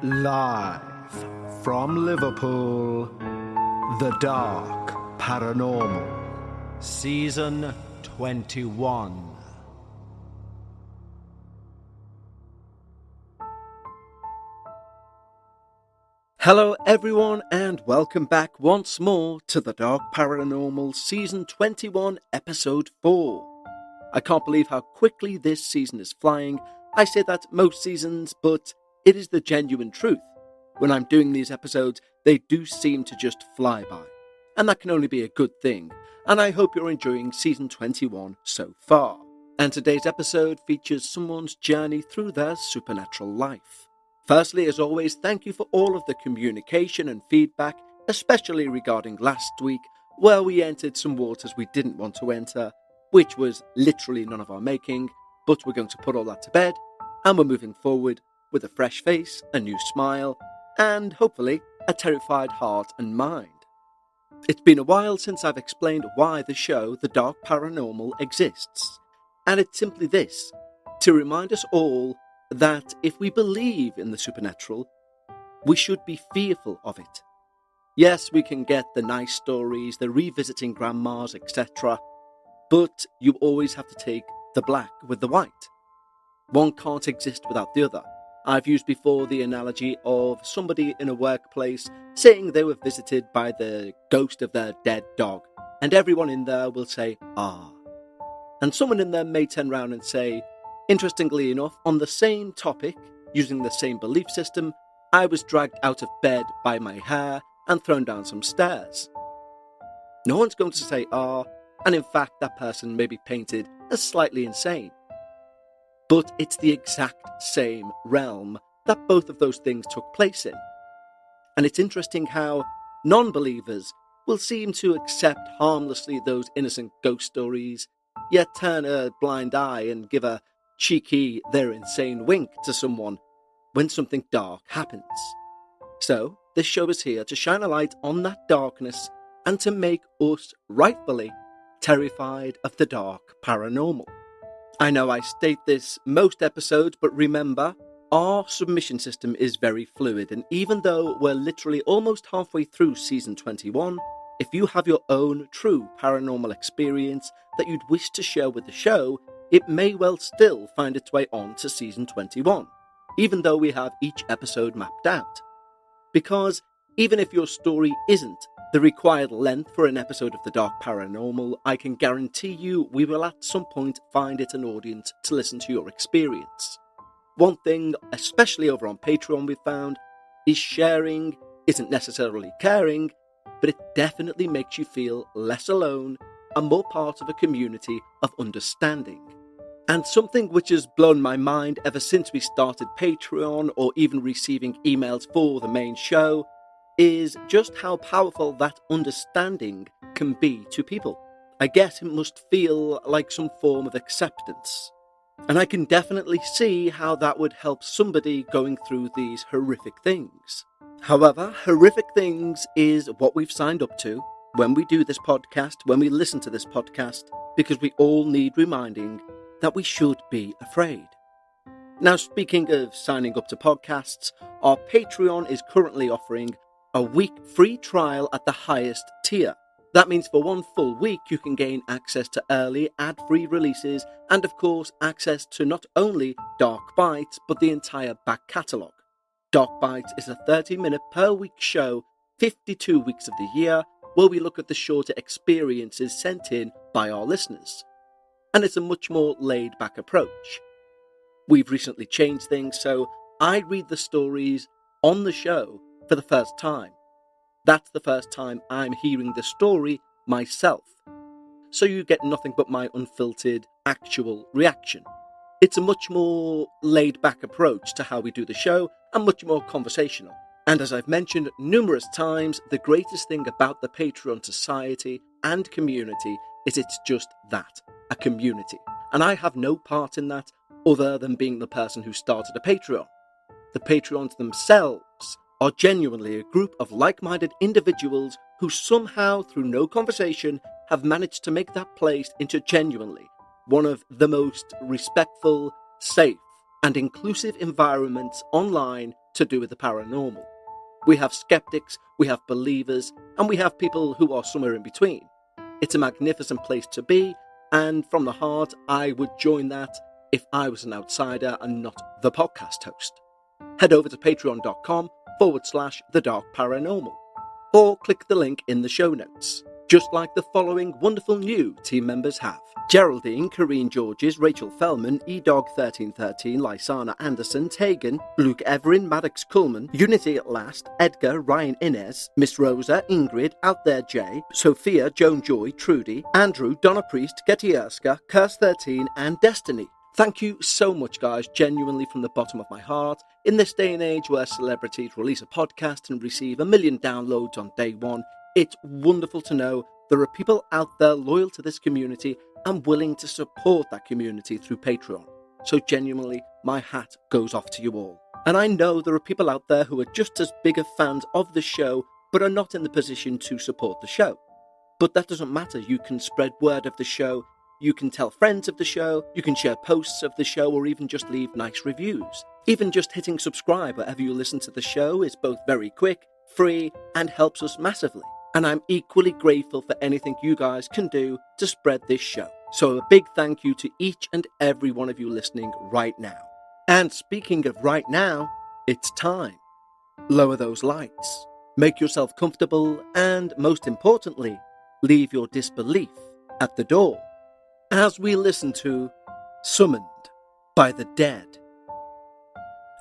Live from Liverpool, The Dark Paranormal, Season 21. Hello everyone and welcome back once more to The Dark Paranormal Season 21 Episode 4. I can't believe how quickly this season is flying. I say that most seasons, but it is the genuine truth. When I'm doing these episodes, they do seem to just fly by. And that can only be a good thing. And I hope you're enjoying Season 21 so far. And today's episode features someone's journey through their supernatural life. Firstly, as always, thank you for all of the communication and feedback, especially regarding last week, where we entered some waters we didn't want to enter, which was literally none of our making, but we're going to put all that to bed, and we're moving forward with a fresh face, a new smile, and hopefully a terrified heart and mind. It's been a while since I've explained why the show The Dark Paranormal exists, and it's simply this: to remind us all that if we believe in the supernatural, we should be fearful of it. Yes, we can get the nice stories, the revisiting grandmas, etc., but you always have to take the black with the white. One can't exist without the other. I've used before the analogy of somebody in a workplace saying they were visited by the ghost of their dead dog, and everyone in there will say, "Ah." And someone in there may turn around and say, "Interestingly enough, on the same topic, using the same belief system, I was dragged out of bed by my hair and thrown down some stairs." No one's going to say, "Ah," and in fact that person may be painted as slightly insane. But it's the exact same realm that both of those things took place in. And it's interesting how non-believers will seem to accept harmlessly those innocent ghost stories, yet turn a blind eye and give a cheeky, "they're insane" wink to someone when something dark happens. So, this show is here to shine a light on that darkness and to make us, rightfully, terrified of the dark paranormal. I know I state this most episodes, but remember, our submission system is very fluid, and even though we're literally almost halfway through Season 21, if you have your own true paranormal experience that you'd wish to share with the show, it may well still find its way on to Season 21, even though we have each episode mapped out. Because even if your story isn't the required length for an episode of The Dark Paranormal, I can guarantee you we will at some point find it an audience to listen to your experience. One thing, especially over on Patreon, we've found, is sharing isn't necessarily caring, but it definitely makes you feel less alone and more part of a community of understanding. And something which has blown my mind ever since we started Patreon, or even receiving emails for the main show, is just how powerful that understanding can be to people. I guess it must feel like some form of acceptance. And I can definitely see how that would help somebody going through these horrific things. However, horrific things is what we've signed up to when we do this podcast, when we listen to this podcast, because we all need reminding that we should be afraid. Now, speaking of signing up to podcasts, our Patreon is currently offering a week free trial at the highest tier. That means for one full week you can gain access to early ad-free releases and of course access to not only Dark Bites but the entire back catalogue. Dark Bites is a 30-minute per week show, 52 weeks of the year, where we look at the shorter experiences sent in by our listeners. And it's a much more laid-back approach. We've recently changed things, so I read the stories on the show for the first time. That's the first time I'm hearing the story myself. So you get nothing but my unfiltered, actual reaction. It's a much more laid-back approach to how we do the show and much more conversational. And as I've mentioned numerous times, the greatest thing about the Patreon society and community is it's just that, a community. And I have no part in that other than being the person who started a Patreon. The Patreons themselves are genuinely a group of like-minded individuals who somehow, through no conversation, have managed to make that place into genuinely one of the most respectful, safe, and inclusive environments online to do with the paranormal. We have skeptics, we have believers, and we have people who are somewhere in between. It's a magnificent place to be, and from the heart, I would join that if I was an outsider and not the podcast host. Head over to patreon.com/The Dark Paranormal, or click the link in the show notes, just like the following wonderful new team members have: Geraldine, Corrine Georges, Rachel Fellman, eDog1313, Lysana Anderson, Tegan, Luke Everin, Maddox Kuhlman, Unity at Last, Edgar, Ryan Inez, Miss Rosa, Ingrid, Out There Jay, Sophia, Joan Joy, Trudy, Andrew, Donna Priest, Getty Erska, Curse13, and Destiny. Thank you so much, guys, genuinely from the bottom of my heart. In this day and age where celebrities release a podcast and receive 1 million downloads on day one, it's wonderful to know there are people out there loyal to this community and willing to support that community through Patreon. So genuinely, my hat goes off to you all. And I know there are people out there who are just as big of fans of the show, but are not in the position to support the show. But that doesn't matter. You can spread word of the show, you can tell friends of the show, you can share posts of the show, or even just leave nice reviews. Even just hitting subscribe wherever you listen to the show is both very quick, free, and helps us massively. And I'm equally grateful for anything you guys can do to spread this show. So a big thank you to each and every one of you listening right now. And speaking of right now, it's time. Lower those lights, make yourself comfortable, and most importantly, leave your disbelief at the door as we listen to Summoned by the Dead.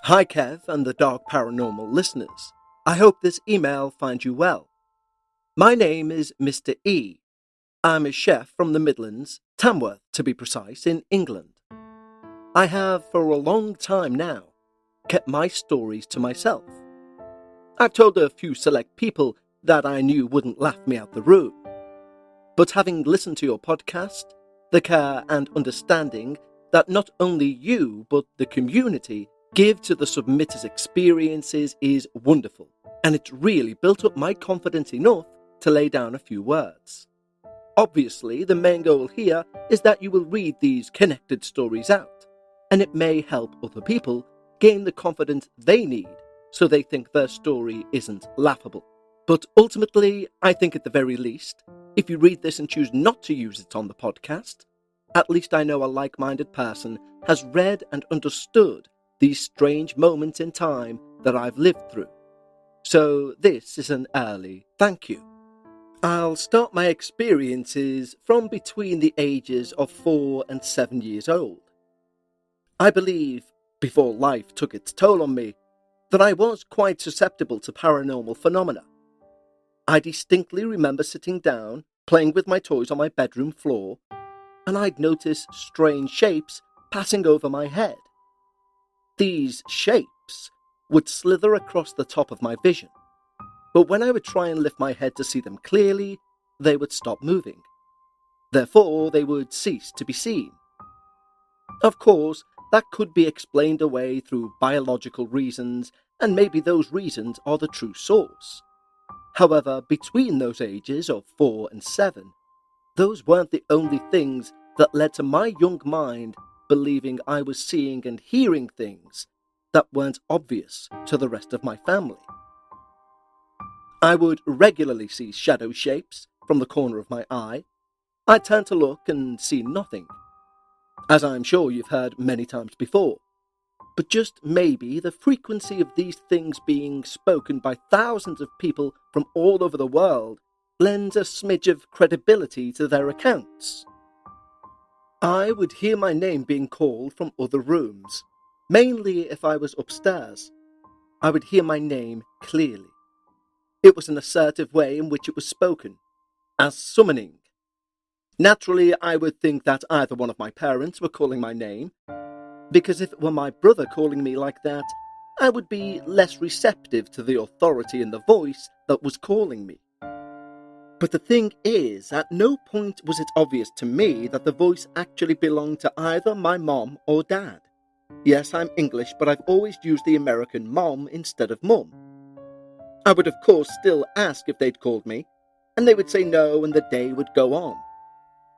Hi Kev and the Dark Paranormal listeners. I hope this email finds you well. My name is Mr. E. I'm a chef from the Midlands, Tamworth to be precise, in England. I have for a long time now kept my stories to myself. I've told a few select people that I knew wouldn't laugh me out the room. But having listened to your podcast, the care and understanding that not only you but the community give to the submitters' experiences is wonderful, and it's really built up my confidence enough to lay down a few words. Obviously, the main goal here is that you will read these connected stories out, and it may help other people gain the confidence they need so they think their story isn't laughable. But ultimately, I think at the very least, if you read this and choose not to use it on the podcast, at least I know a like-minded person has read and understood these strange moments in time that I've lived through. So this is an early thank you. I'll start my experiences from between the ages of 4 and 7 years old. I believe, before life took its toll on me, that I was quite susceptible to paranormal phenomena. I distinctly remember sitting down, playing with my toys on my bedroom floor, and I'd notice strange shapes passing over my head. These shapes would slither across the top of my vision, but when I would try and lift my head to see them clearly, they would stop moving. Therefore, they would cease to be seen. Of course, that could be explained away through biological reasons, and maybe those reasons are the true source. However, between those ages of 4 and 7, those weren't the only things that led to my young mind believing I was seeing and hearing things that weren't obvious to the rest of my family. I would regularly see shadow shapes from the corner of my eye. I'd turn to look and see nothing, as I'm sure you've heard many times before. But just maybe the frequency of these things being spoken by thousands of people from all over the world lends a smidge of credibility to their accounts. I would hear my name being called from other rooms, mainly if I was upstairs. I would hear my name clearly. It was an assertive way in which it was spoken, as summoning. Naturally, I would think that either one of my parents were calling my name, because if it were my brother calling me like that, I would be less receptive to the authority in the voice that was calling me. But the thing is, at no point was it obvious to me that the voice actually belonged to either my mom or dad. Yes, I'm English, but I've always used the American mom instead of mum. I would of course still ask if they'd called me, and they would say no and the day would go on.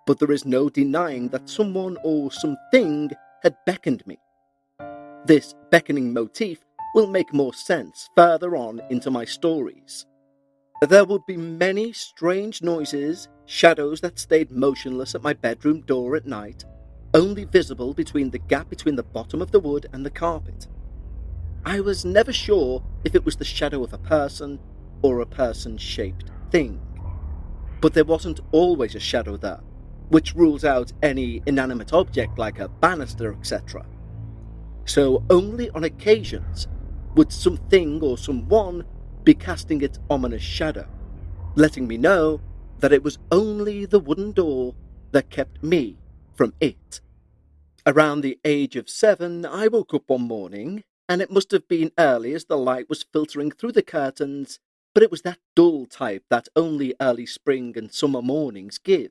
But there is no denying that someone or something had beckoned me. This beckoning motif will make more sense further on into my stories. There would be many strange noises, shadows that stayed motionless at my bedroom door at night, only visible between the gap between the bottom of the wood and the carpet. I was never sure if it was the shadow of a person or a person-shaped thing. But there wasn't always a shadow there, which rules out any inanimate object like a banister, etc. So only on occasions would something or someone be casting its ominous shadow, letting me know that it was only the wooden door that kept me from it. Around the age of 7, I woke up one morning, and it must have been early as the light was filtering through the curtains, but it was that dull type that only early spring and summer mornings give,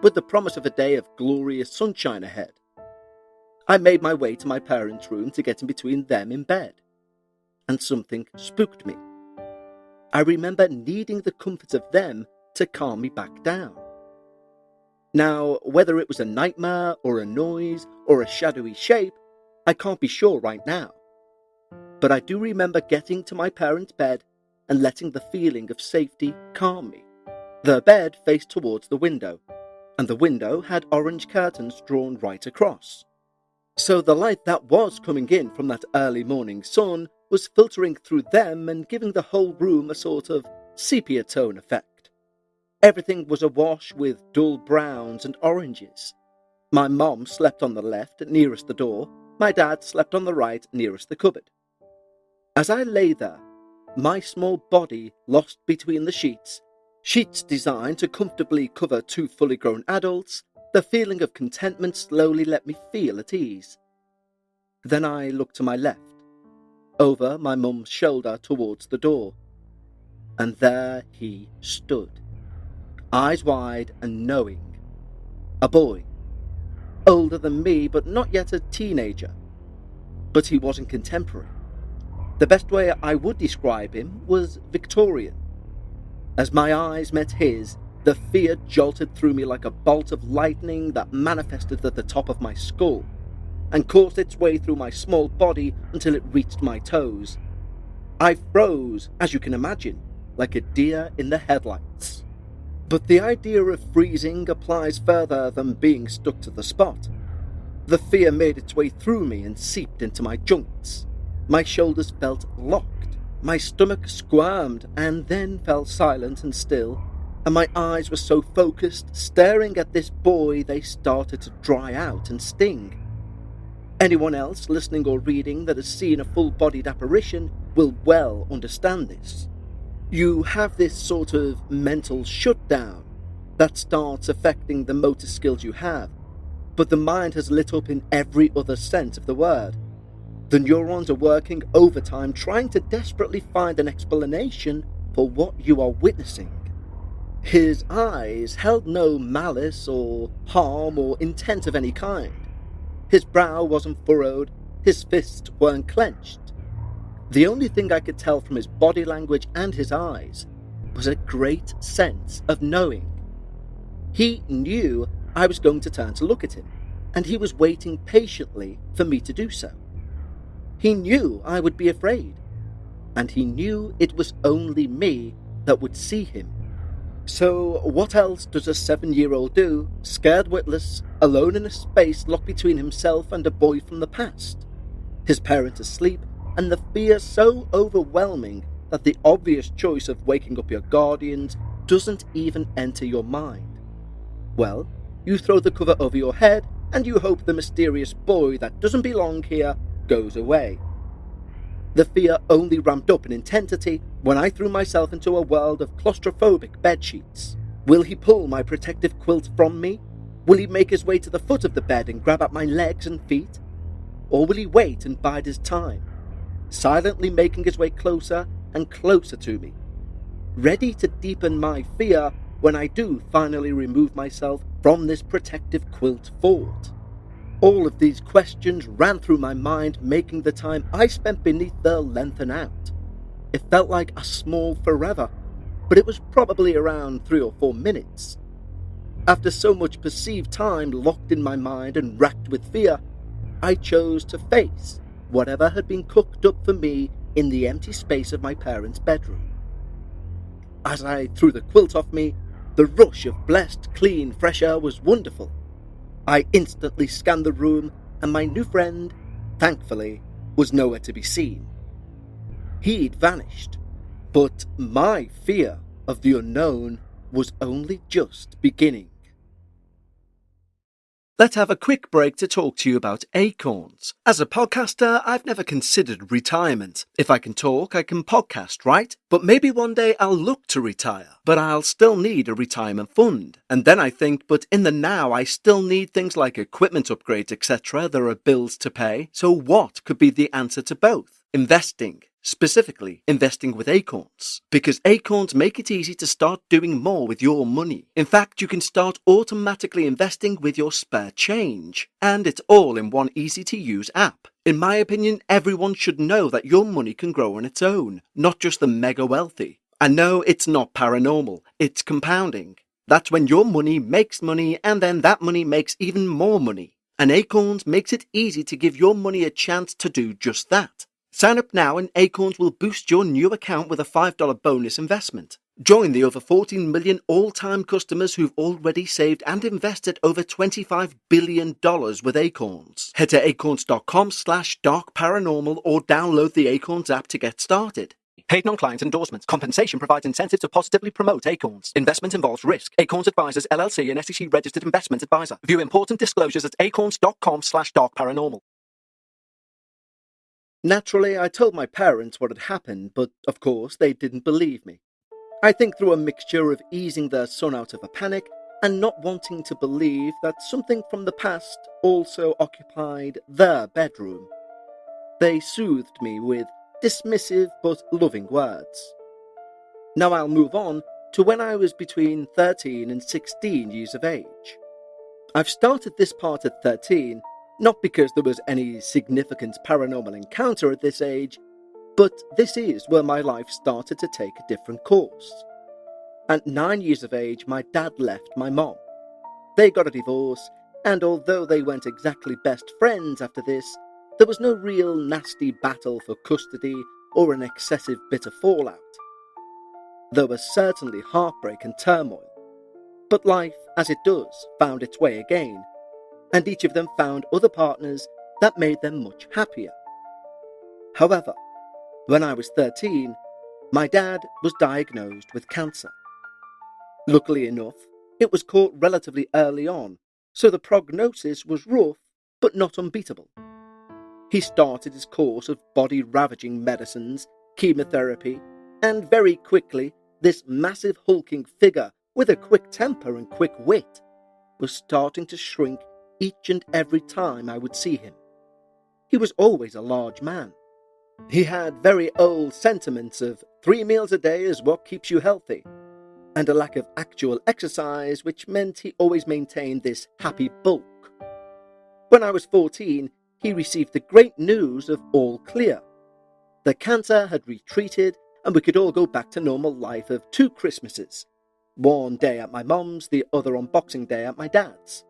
with the promise of a day of glorious sunshine ahead. I made my way to my parents' room to get in between them in bed, and something spooked me. I remember needing the comfort of them to calm me back down. Now, whether it was a nightmare or a noise or a shadowy shape, I can't be sure right now. But I do remember getting to my parents' bed and letting the feeling of safety calm me. Their bed faced towards the window, and the window had orange curtains drawn right across. So the light that was coming in from that early morning sun was filtering through them and giving the whole room a sort of sepia tone effect. Everything was awash with dull browns and oranges. My mom slept on the left, nearest the door. My dad slept on the right, nearest the cupboard. As I lay there, my small body lost between the sheets designed to comfortably cover 2 fully grown adults, the feeling of contentment slowly let me feel at ease. Then I looked to my left, over my mum's shoulder towards the door, and there he stood, eyes wide and knowing. A boy, older than me but not yet a teenager. But he wasn't contemporary. The best way I would describe him was Victorian. As my eyes met his, the fear jolted through me like a bolt of lightning that manifested at the top of my skull and coursed its way through my small body until it reached my toes. I froze, as you can imagine, like a deer in the headlights. But the idea of freezing applies further than being stuck to the spot. The fear made its way through me and seeped into my joints. My shoulders felt locked, my stomach squirmed and then fell silent and still, and my eyes were so focused, staring at this boy, they started to dry out and sting. Anyone else listening or reading that has seen a full-bodied apparition will well understand this. You have this sort of mental shutdown that starts affecting the motor skills you have, but the mind has lit up in every other sense of the word. The neurons are working overtime trying to desperately find an explanation for what you are witnessing. His eyes held no malice or harm or intent of any kind. His brow wasn't furrowed, his fists weren't clenched. The only thing I could tell from his body language and his eyes was a great sense of knowing. He knew I was going to turn to look at him, and he was waiting patiently for me to do so. He knew I would be afraid, and he knew it was only me that would see him. So what else does a 7-year-old do, scared witless, alone in a space locked between himself and a boy from the past? His parents asleep, and the fear so overwhelming that the obvious choice of waking up your guardians doesn't even enter your mind. Well, you throw the cover over your head, and you hope the mysterious boy that doesn't belong here goes away. The fear only ramped up in intensity when I threw myself into a world of claustrophobic bedsheets. Will he pull my protective quilt from me? Will he make his way to the foot of the bed and grab at my legs and feet? Or will he wait and bide his time, silently making his way closer and closer to me, ready to deepen my fear when I do finally remove myself from this protective quilt fort? All of these questions ran through my mind, making the time I spent beneath there lengthen out. It felt like a small forever, but it was probably around 3 or 4 minutes. After so much perceived time locked in my mind and racked with fear, I chose to face whatever had been cooked up for me in the empty space of my parents' bedroom. As I threw the quilt off me, the rush of blessed, clean, fresh air was wonderful. I instantly scanned the room, and my new friend, thankfully, was nowhere to be seen. He'd vanished, but my fear of the unknown was only just beginning. Let's have a quick break to talk to you about acorns. As a podcaster, I've never considered retirement. If I can talk, I can podcast, right? But maybe one day I'll look to retire, but I'll still need a retirement fund. And then I think, but in the now, I still need things like equipment upgrades, etc. There are bills to pay. So what could be the answer to both? Investing. Specifically, investing with acorns, because acorns make it easy to start doing more with your money. In fact, you can start automatically investing with your spare change, and it's all in one easy-to-use app. In my opinion, everyone should know that your money can grow on its own, not just the mega wealthy. And no, it's not paranormal, it's compounding. That's when your money makes money, and then that money makes even more money. And acorns makes it easy to give your money a chance to do just that. Sign up now and Acorns will boost your new account with a $5 bonus investment. Join the over 14 million all-time customers who've already saved and invested over $25 billion with Acorns. Head to acorns.com/darkparanormal or download the Acorns app to get started. Paid non-client endorsements. Compensation provides incentive to positively promote Acorns. Investment involves risk. Acorns Advisors, LLC, an SEC-registered investment advisor. View important disclosures at acorns.com/darkparanormal. Naturally, I told my parents what had happened, but of course they didn't believe me. I think through a mixture of easing their son out of a panic and not wanting to believe that something from the past also occupied their bedroom. They soothed me with dismissive but loving words. Now I'll move on to when I was between 13 and 16 years of age. I've started this part at 13, not because there was any significant paranormal encounter at this age, but this is where my life started to take a different course. At 9 years of age, my dad left my mom. They got a divorce, and although they weren't exactly best friends after this, there was no real nasty battle for custody or an excessive bitter fallout. There was certainly heartbreak and turmoil, but life, as it does, found its way again, and each of them found other partners that made them much happier. However, when I was 13, my dad was diagnosed with cancer. Luckily enough, it was caught relatively early on, so the prognosis was rough but not unbeatable. He started his course of body-ravaging medicines, chemotherapy, and very quickly, this massive hulking figure with a quick temper and quick wit was starting to shrink each and every time I would see him. He was always a large man. He had very old sentiments of 3 meals a day is what keeps you healthy, and a lack of actual exercise, which meant he always maintained this happy bulk. When I was 14, he received the great news of all clear. The cancer had retreated, and we could all go back to normal life of 2 Christmases, one day at my mum's, the other on Boxing Day at my dad's,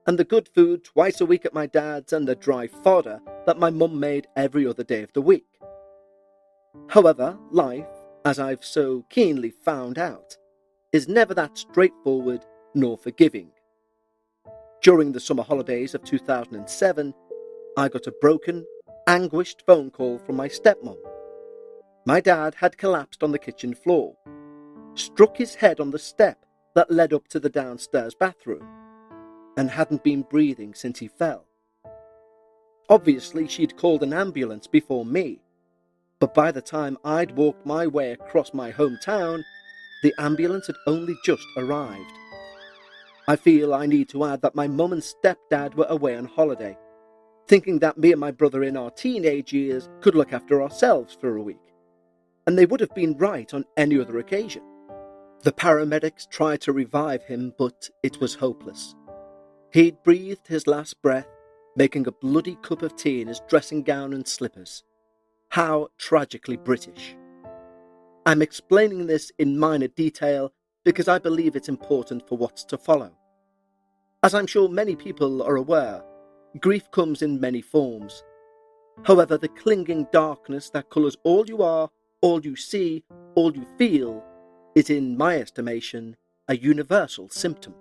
and the good food twice a week at my dad's and the dry fodder that my mum made every other day of the week. However, life, as I've so keenly found out, is never that straightforward nor forgiving. During the summer holidays of 2007, I got a broken, anguished phone call from my stepmom. My dad had collapsed on the kitchen floor, struck his head on the step that led up to the downstairs bathroom, and hadn't been breathing since he fell. Obviously, she'd called an ambulance before me, but by the time I'd walked my way across my hometown, the ambulance had only just arrived. I feel I need to add that my mum and stepdad were away on holiday, thinking that me and my brother in our teenage years could look after ourselves for a week, and they would have been right on any other occasion. The paramedics tried to revive him, but it was hopeless. He'd breathed his last breath, making a bloody cup of tea in his dressing gown and slippers. How tragically British. I'm explaining this in minor detail because I believe it's important for what's to follow. As I'm sure many people are aware, grief comes in many forms. However, the clinging darkness that colours all you are, all you see, all you feel, is, in my estimation, a universal symptom.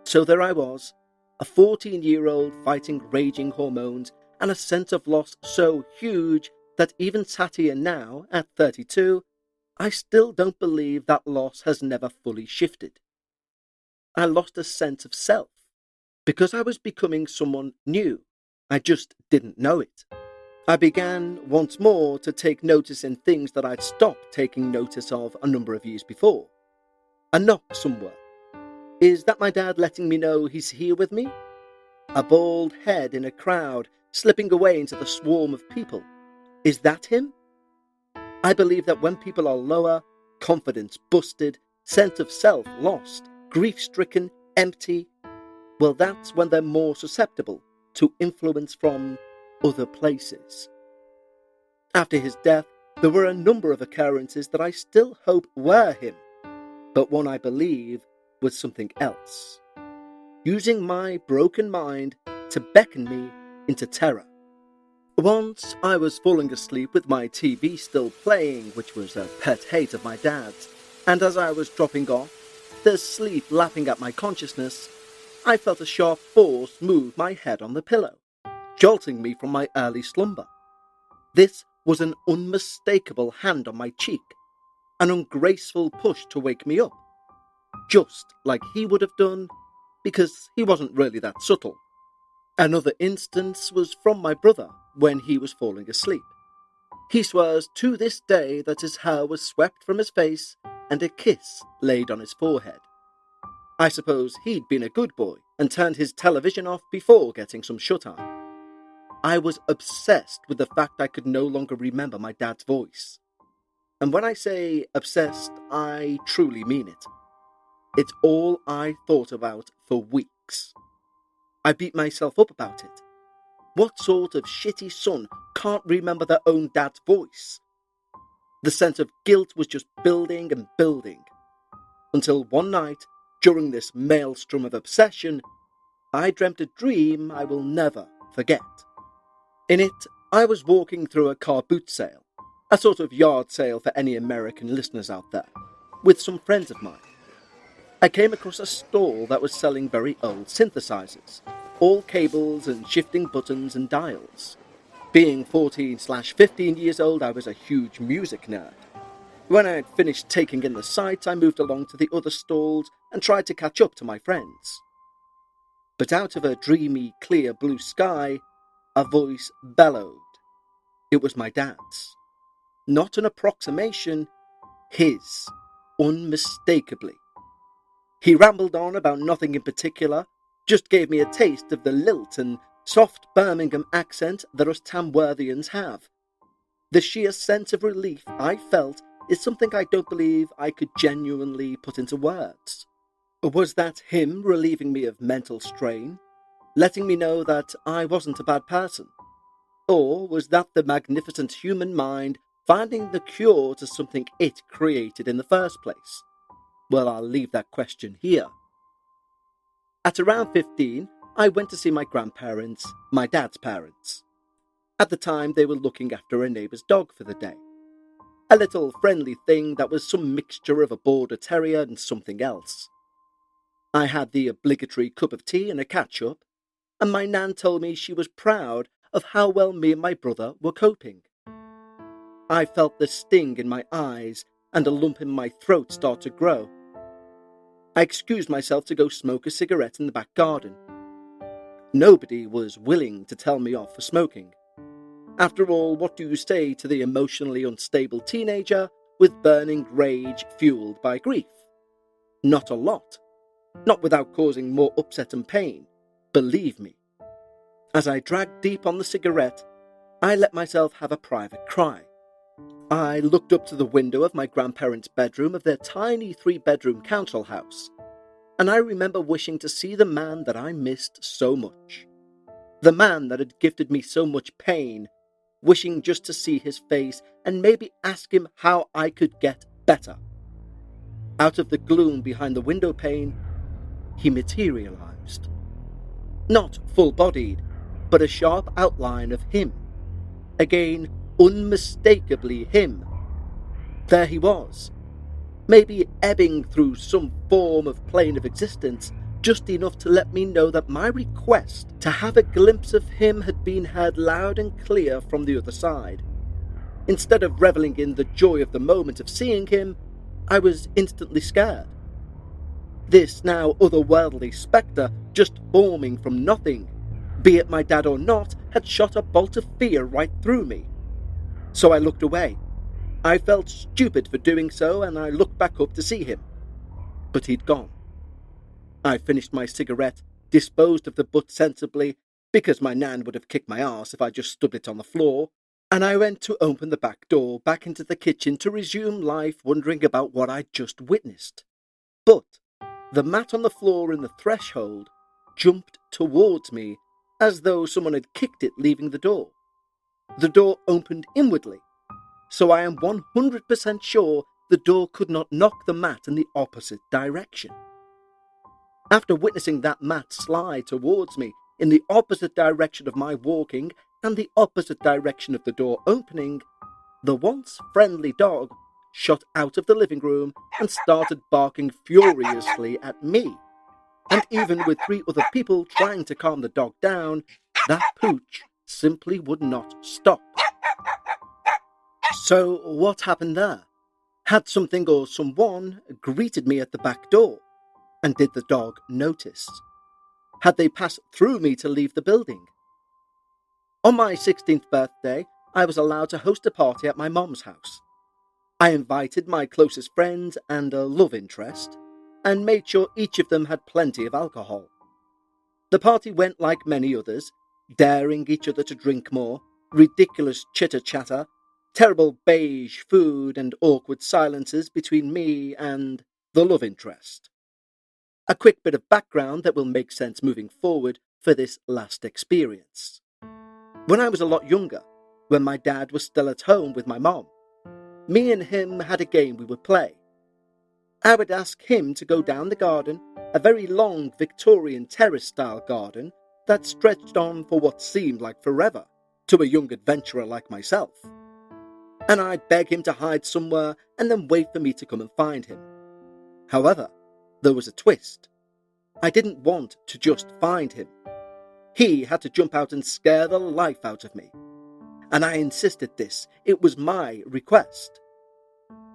So there I was, a 14-year-old fighting raging hormones and a sense of loss so huge that even sat here now, at 32, I still don't believe that loss has never fully shifted. I lost a sense of self, because I was becoming someone new. I just didn't know it. I began once more to take notice in things that I'd stopped taking notice of a number of years before. A knock somewhere. Is that my dad letting me know he's here with me? A bald head in a crowd, slipping away into the swarm of people. Is that him? I believe that when people are lower, confidence busted, sense of self lost, grief-stricken, empty, well, that's when they're more susceptible to influence from other places. After his death, there were a number of occurrences that I still hope were him, but one I believe was something else, using my broken mind to beckon me into terror. Once I was falling asleep with my TV still playing, which was a pet hate of my dad's, and as I was dropping off, the sleep lapping at my consciousness, I felt a sharp force move my head on the pillow, jolting me from my early slumber. This was an unmistakable hand on my cheek, an ungraceful push to wake me up, just like he would have done, because he wasn't really that subtle. Another instance was from my brother when he was falling asleep. He swears to this day that his hair was swept from his face and a kiss laid on his forehead. I suppose he'd been a good boy and turned his television off before getting some shut-eye. I was obsessed with the fact I could no longer remember my dad's voice. And when I say obsessed, I truly mean it. It's all I thought about for weeks. I beat myself up about it. What sort of shitty son can't remember their own dad's voice? The sense of guilt was just building and building, until one night, during this maelstrom of obsession, I dreamt a dream I will never forget. In it, I was walking through a car boot sale, a sort of yard sale for any American listeners out there, with some friends of mine. I came across a stall that was selling very old synthesizers, all cables and shifting buttons and dials. Being 14/15 years old, I was a huge music nerd. When I had finished taking in the sights, I moved along to the other stalls and tried to catch up to my friends. But out of a dreamy, clear blue sky, a voice bellowed. It was my dad's. Not an approximation, his, unmistakably. He rambled on about nothing in particular, just gave me a taste of the lilt and soft Birmingham accent that us Tamworthians have. The sheer sense of relief I felt is something I don't believe I could genuinely put into words. Was that him relieving me of mental strain, letting me know that I wasn't a bad person? Or was that the magnificent human mind finding the cure to something it created in the first place? Well, I'll leave that question here. At around 15, I went to see my grandparents, my dad's parents. At the time, they were looking after a neighbour's dog for the day. A little friendly thing that was some mixture of a border terrier and something else. I had the obligatory cup of tea and a catch-up, and my nan told me she was proud of how well me and my brother were coping. I felt the sting in my eyes and a lump in my throat start to grow. I excused myself to go smoke a cigarette in the back garden. Nobody was willing to tell me off for smoking. After all, what do you say to the emotionally unstable teenager with burning rage fueled by grief? Not a lot. Not without causing more upset and pain, believe me. As I dragged deep on the cigarette, I let myself have a private cry. I looked up to the window of my grandparents' bedroom of their tiny 3-bedroom council house, and I remember wishing to see the man that I missed so much. The man that had gifted me so much pain, wishing just to see his face and maybe ask him how I could get better. Out of the gloom behind the window pane, he materialized. Not full-bodied, but a sharp outline of him, Again, unmistakably him. There he was, maybe ebbing through some form of plane of existence, just enough to let me know that my request to have a glimpse of him had been heard loud and clear from the other side. Instead of reveling in the joy of the moment of seeing him, I was instantly scared. This now otherworldly spectre, just forming from nothing, be it my dad or not, had shot a bolt of fear right through me. So I looked away. I felt stupid for doing so, and I looked back up to see him. But he'd gone. I finished my cigarette, disposed of the butt sensibly, because my nan would have kicked my arse if I just stubbed it on the floor, and I went to open the back door back into the kitchen to resume life, wondering about what I'd just witnessed. But the mat on the floor in the threshold jumped towards me, as though someone had kicked it leaving the door. The door opened inwardly, so I am 100% sure the door could not knock the mat in the opposite direction. After witnessing that mat slide towards me in the opposite direction of my walking and the opposite direction of the door opening, the once friendly dog shot out of the living room and started barking furiously at me. And even with 3 other people trying to calm the dog down, that pooch simply would not stop. So what happened there? Had something or someone greeted me at the back door? And did the dog notice? Had they passed through me to leave the building? On my 16th birthday, I was allowed to host a party at my mom's house. I invited my closest friends and a love interest, and made sure each of them had plenty of alcohol. The party went like many others, daring each other to drink more, ridiculous chitter-chatter, terrible beige food, and awkward silences between me and the love interest. A quick bit of background that will make sense moving forward for this last experience. When I was a lot younger, when my dad was still at home with my mom, me and him had a game we would play. I would ask him to go down the garden, a very long Victorian terrace-style garden that stretched on for what seemed like forever to a young adventurer like myself. And I'd beg him to hide somewhere and then wait for me to come and find him. However, there was a twist. I didn't want to just find him. He had to jump out and scare the life out of me. And I insisted this. It was my request.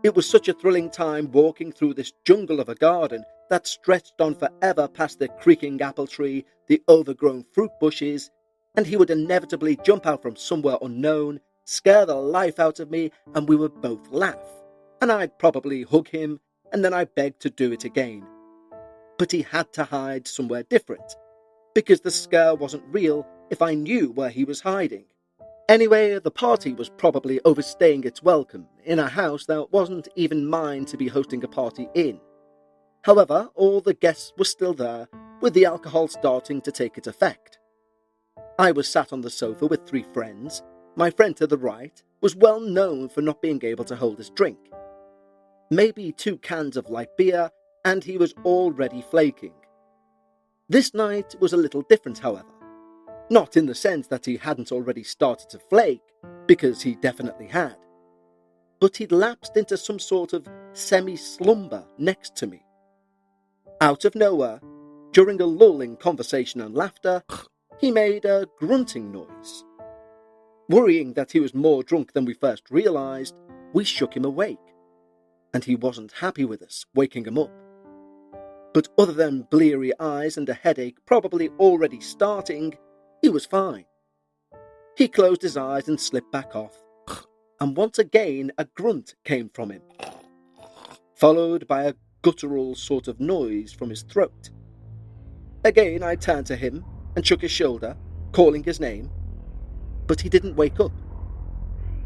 It was such a thrilling time walking through this jungle of a garden that stretched on forever past the creaking apple tree, the overgrown fruit bushes, and he would inevitably jump out from somewhere unknown, scare the life out of me, and we would both laugh. And I'd probably hug him, and then I begged to do it again. But he had to hide somewhere different, because the scare wasn't real if I knew where he was hiding. Anyway, the party was probably overstaying its welcome in a house that wasn't even mine to be hosting a party in. However, all the guests were still there, with the alcohol starting to take its effect. I was sat on the sofa with 3 friends. My friend to the right was well known for not being able to hold his drink. Maybe 2 cans of light beer, and he was already flaking. This night was a little different, however. Not in the sense that he hadn't already started to flake, because he definitely had. But he'd lapsed into some sort of semi-slumber next to me. Out of nowhere, during a lull in conversation and laughter, he made a grunting noise. Worrying that he was more drunk than we first realised, we shook him awake. And he wasn't happy with us, waking him up. But other than bleary eyes and a headache probably already starting, he was fine. He closed his eyes and slipped back off, and once again a grunt came from him, followed by a guttural sort of noise from his throat. Again I turned to him and shook his shoulder, calling his name, but he didn't wake up,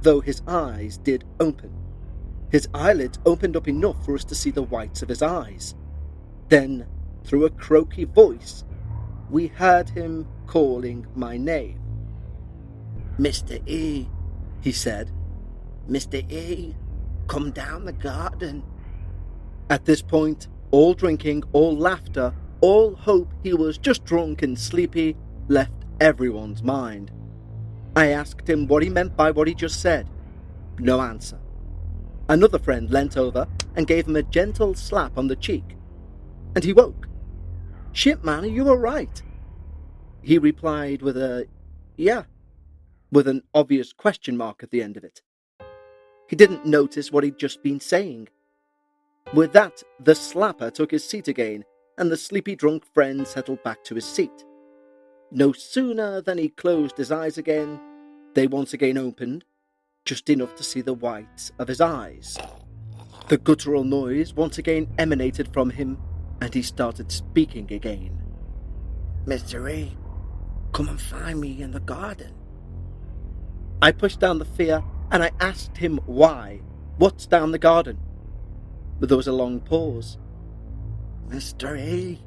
though his eyes did open. His eyelids opened up enough for us to see the whites of his eyes. Then, through a croaky voice, we heard him calling my name. "Mr. E," he said. "Mr. E, come down the garden." At this point, all drinking, all laughter, all hope he was just drunk and sleepy left everyone's mind. I asked him what he meant by what he just said. No answer. Another friend leant over and gave him a gentle slap on the cheek. And he woke. "Shit, man, are you alright?" He replied with a, "Yeah," with an obvious question mark at the end of it. He didn't notice what he'd just been saying. With that, the slapper took his seat again, and the sleepy drunk friend settled back to his seat. No sooner than he closed his eyes again, they once again opened, just enough to see the whites of his eyes. The guttural noise once again emanated from him, and he started speaking again. "Mr. E, come and find me in the garden." I pushed down the fear, and I asked him why. What's down the garden? But there was a long pause. "Mr. E,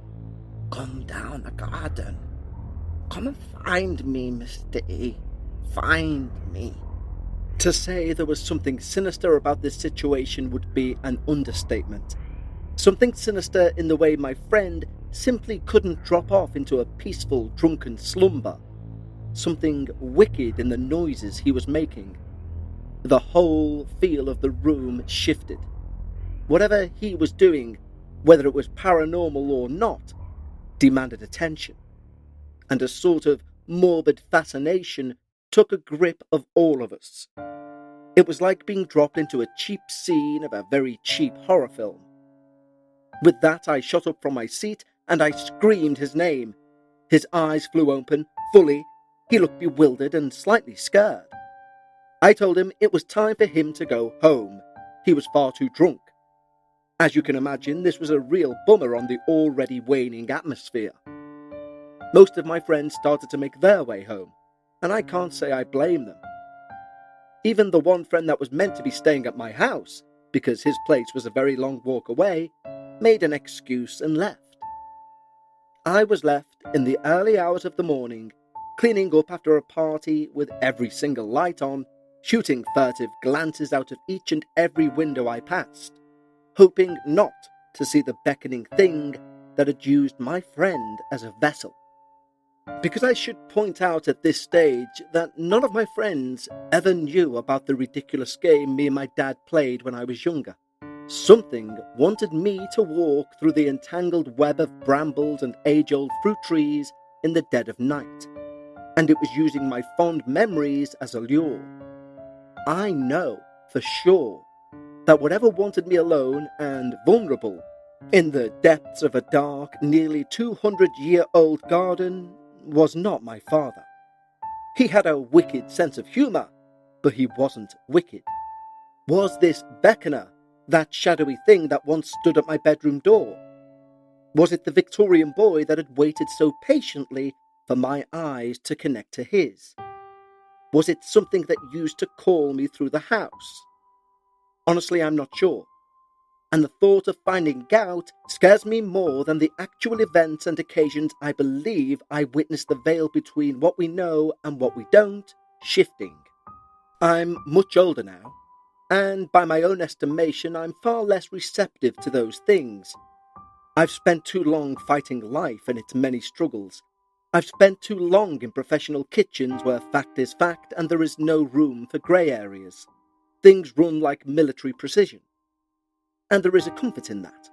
come down the garden. Come and find me, Mr. E. Find me." To say there was something sinister about this situation would be an understatement. Something sinister in the way my friend simply couldn't drop off into a peaceful, drunken slumber. Something wicked in the noises he was making. The whole feel of the room shifted. Whatever he was doing, whether it was paranormal or not, demanded attention. And a sort of morbid fascination took a grip of all of us. It was like being dropped into a cheap scene of a very cheap horror film. With that, I shot up from my seat and I screamed his name. His eyes flew open, fully. He looked bewildered and slightly scared. I told him it was time for him to go home. He was far too drunk. As you can imagine, this was a real bummer on the already waning atmosphere. Most of my friends started to make their way home, and I can't say I blame them. Even the one friend that was meant to be staying at my house, because his place was a very long walk away, made an excuse and left. I was left in the early hours of the morning, cleaning up after a party with every single light on, shooting furtive glances out of each and every window I passed, hoping not to see the beckoning thing that had used my friend as a vessel. Because I should point out at this stage that none of my friends ever knew about the ridiculous game me and my dad played when I was younger. Something wanted me to walk through the entangled web of brambles and age-old fruit trees in the dead of night, and it was using my fond memories as a lure. I know for sure that whatever wanted me alone and vulnerable in the depths of a dark, nearly 200-year-old garden was not my father. He had a wicked sense of humour, but he wasn't wicked. Was this beckoner that shadowy thing that once stood at my bedroom door? Was it the Victorian boy that had waited so patiently for my eyes to connect to his? Was it something that used to call me through the house? Honestly, I'm not sure. And the thought of finding out scares me more than the actual events and occasions I believe I witnessed the veil between what we know and what we don't shifting. I'm much older now, and by my own estimation, I'm far less receptive to those things. I've spent too long fighting life and its many struggles. I've spent too long in professional kitchens where fact is fact and there is no room for grey areas. Things run like military precision. And there is a comfort in that,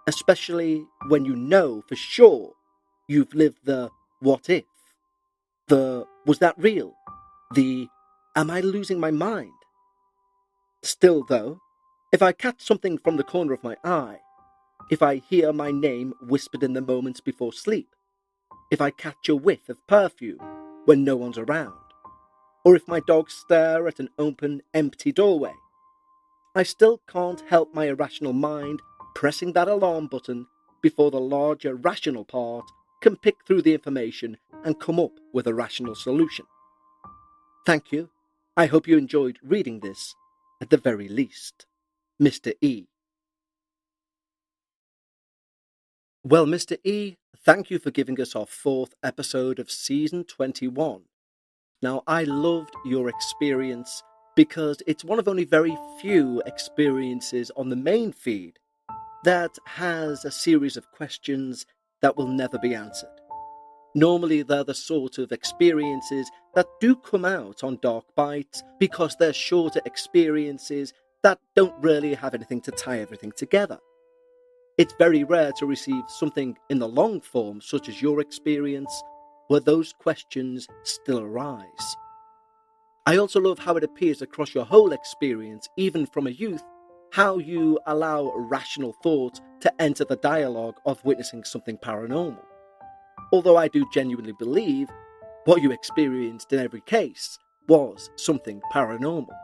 especially when you know for sure you've lived the what if, the was that real, the am I losing my mind? Still though, if I catch something from the corner of my eye, if I hear my name whispered in the moments before sleep, if I catch a whiff of perfume when no one's around, or if my dogs stare at an open, empty doorway, I still can't help my irrational mind pressing that alarm button before the larger rational part can pick through the information and come up with a rational solution. Thank you. I hope you enjoyed reading this, at the very least. Mr. E. Well, Mr. E, thank you for giving us our 4th episode of Season 21. Now, I loved your experience because it's one of only very few experiences on the main feed that has a series of questions that will never be answered. Normally they're the sort of experiences that do come out on Dark Bites because they're shorter experiences that don't really have anything to tie everything together. It's very rare to receive something in the long form, such as your experience, where those questions still arise. I also love how it appears across your whole experience, even from a youth, how you allow rational thought to enter the dialogue of witnessing something paranormal. Although I do genuinely believe what you experienced in every case was something paranormal.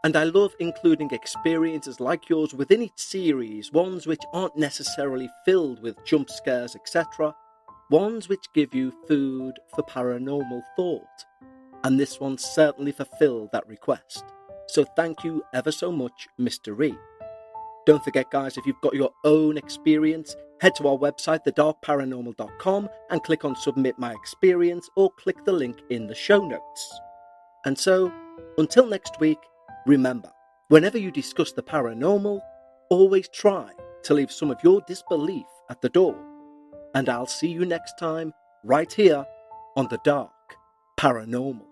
And I love including experiences like yours within each series, ones which aren't necessarily filled with jump scares, etc., ones which give you food for paranormal thought. And this one certainly fulfilled that request. So thank you ever so much, Mr. E. Don't forget, guys, if you've got your own experience, head to our website, thedarkparanormal.com, and click on Submit My Experience, or click the link in the show notes. And so, until next week, remember, whenever you discuss the paranormal, always try to leave some of your disbelief at the door. And I'll see you next time, right here on The Dark Paranormal.